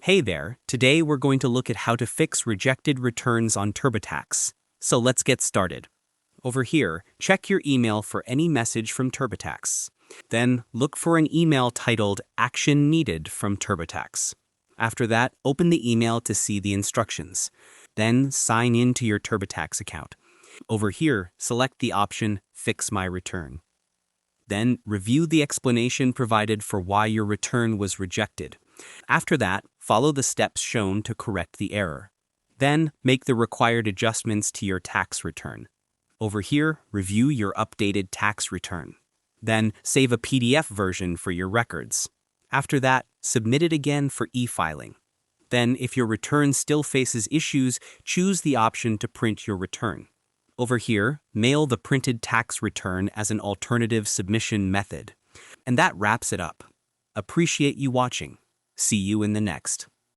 Hey there, today we're going to look at how to fix rejected returns on Turbotax. So let's get started. Over here, check your email for any message from Turbotax. Then look for an email titled Action Needed from Turbotax. After that, open the email to see the instructions. Then sign in to your Turbotax account. Over here, select the option Fix My Return. Then review the explanation provided for why your return was rejected. After that, follow the steps shown to correct the error. Then, make the required adjustments to your tax return. Over here, review your updated tax return. Then, save a PDF version for your records. After that, submit it again for e-filing. Then, if your return still faces issues, choose the option to print your return. Over here, mail the printed tax return as an alternative submission method. And that wraps it up. Appreciate you watching. See you in the next.